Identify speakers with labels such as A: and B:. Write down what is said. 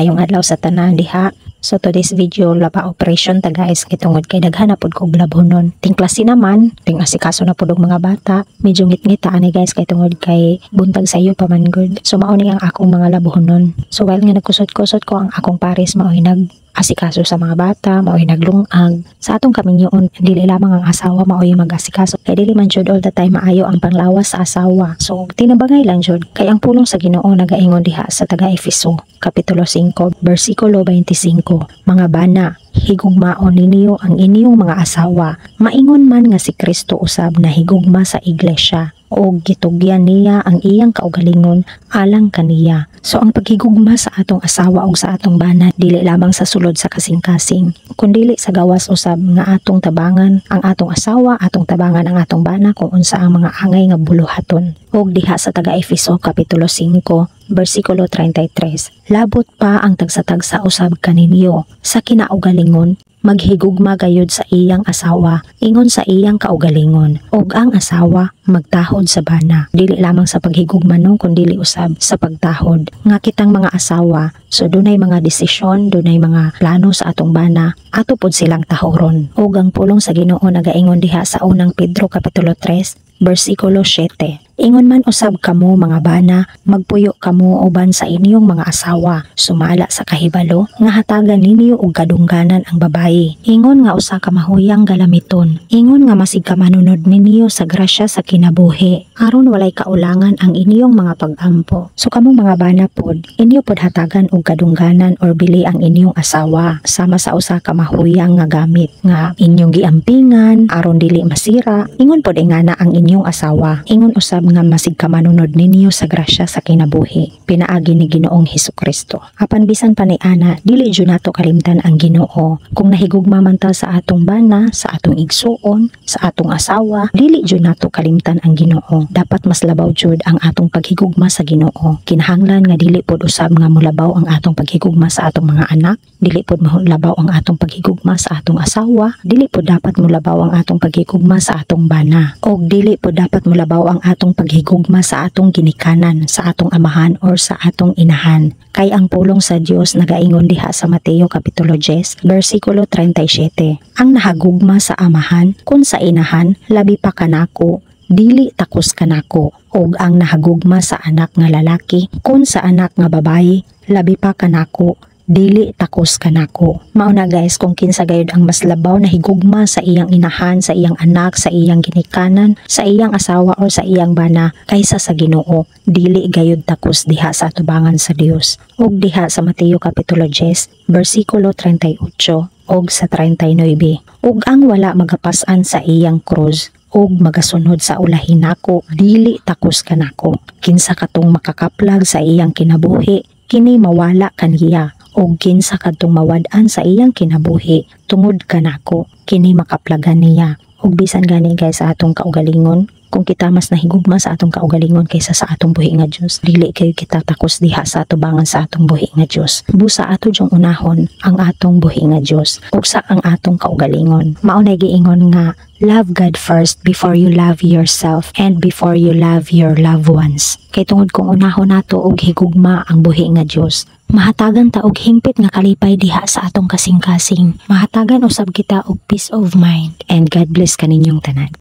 A: Maayong adlaw sa tanan diha. So today's video laba operation ta guys kitungod kay daghan na pud ko labhonon. Ting klase naman, ting asikaso na pud og mga bata. Medyo ngit-ngita ani guys kay tungod kay buntag sa iyo pa man good. So mao ni ang akong mga labhonon. So while nga nagkusot-kusot ko ang akong pares mao asikaso sa mga bata, mao'y naglungag. Sa atong kaminyoon, dili lamang ang asawa mao'y mag-asikaso. Kaya dili man jud all the time maayo ang panglawas sa asawa. So, tinabangay lang jud. Kay ang pulong sa Ginoo nagaingon diha sa taga-Efeso, Kapitulo 5, versikulo 25. Mga bana, higugmaon ninyo ang inyong mga asawa. Maingon man nga si Kristo usab na higugma sa iglesia o gitugyan niya ang iyang kaugalingon alang kaniya. So ang paghigugma sa atong asawa o sa atong bana dili lamang sa sulod sa kasing-kasing, kundi sa gawas usab nga atong tabangan ang atong asawa, atong tabangan ang atong bana kung unsa ang mga angay nga buluhaton. Og diha sa taga-Efeso Kapitulo 5, versikulo 33. Labot pa ang tagsatagsa usab kaninyo sa kinaugalingon, maghigugma gayud sa iyang asawa ingon sa iyang kaugalingon, og ang asawa magtahod sa bana. Dili lamang sa paghigugma no, kundi usab sa pagtahod. Nga kitang mga asawa, so dunay mga desisyon, dunay mga plano sa atong bana, ato pod silang tahoron. Og ang pulong sa Ginoo nagaingon diha sa unang Pedro Kapitulo 3, versikulo 7. Ingon man usab kamo mga bana, magpuyo kamo uban sa inyong mga asawa, sumala sa kahibalo, nga hatagan ninyo og kadungganan ang babayi. Ingon nga usa ka mahuyang galamiton, ingon nga masig ka manunod ninyo sa grasya sa kinabuhi, aron walay kaulangan ang inyong mga pag-ampo. So kamo mga bana pod, inyo pod hatagan og kadungganan or bili ang inyong asawa, sama sa usa ka mahuyang nga gamit, nga inyong giampingan, aron dili masira. Ingon pod ingana ang inyong asawa, ingon usab nga masig ka manunod ninyo sa grasya sa kinabuhi, pinaagi ni Ginoong Hesukristo. Apan bisan pa ni ana, dili jud nato kalimtan ang Ginoo. Kung nahigugma man ta sa atong bana, sa atong igsuon, sa atong asawa, dili jud nato kalimtan ang Ginoo. Dapat mas labaw jud ang atong paghigugma sa Ginoo. Kinahanglan nga dili pod usab nga mulabaw ang atong paghigugma sa atong mga anak, dili pod mulabaw ang atong paghigugma sa atong asawa, dili pod dapat mulabaw ang atong paghigugma sa atong bana, og dili pod dapat mulabaw ang atong paghigugma sa atong ginikanan, sa atong amahan or sa atong inahan. Kay ang pulong sa Dios nagaingon diha sa Mateo Kapitulo 10, versikulo 37. Ang nahagugma sa amahan kun sa inahan labi pa kanako, dili takos kanako. Og ang nahagugma sa anak nga lalaki kun sa anak nga babayi labi pa kanako, dili takos kanako. Mao na guys kung kinsa gayud ang mas labaw na higugma sa iyang inahan, sa iyang anak, sa iyang ginikanan, sa iyang asawa o sa iyang bana kaysa sa Ginoo, dili gayud takos diha sa atubangan sa Dios. Og diha sa Mateo Kapitulo 10, versikulo 38 og sa 39. Og ang wala magapasan sa iyang krus og magasunod sa ulahin nako, dili takos kanako. Kinsa katong makakaplag sa iyang kinabuhi, kini mawala kaniya. O kinsa kadtong mawad-an sa iyang kinabuhi tungod kanako, kini makaplagan niya. Ug bisan gani guys sa atong kaugalingon, kung kita mas nahigugma sa atong kaugalingon kaysa sa atong buhi nga Dios, dili kayo kita takos diha sa atubangan sa atong buhi nga Dios. Busa ato jung unahon ang atong buhi nga Dios ug sa ang atong kaugalingon. Mao na giingon nga love God first before you love yourself and before you love your loved ones. Kay tungod kung unahon nato og higugma ang buhi nga Dios, mahatagan ta og hingpit nga kalipay diha sa atong kasing-kasing. Mahatagan usab kita og peace of mind. And God bless kaninyong tanan.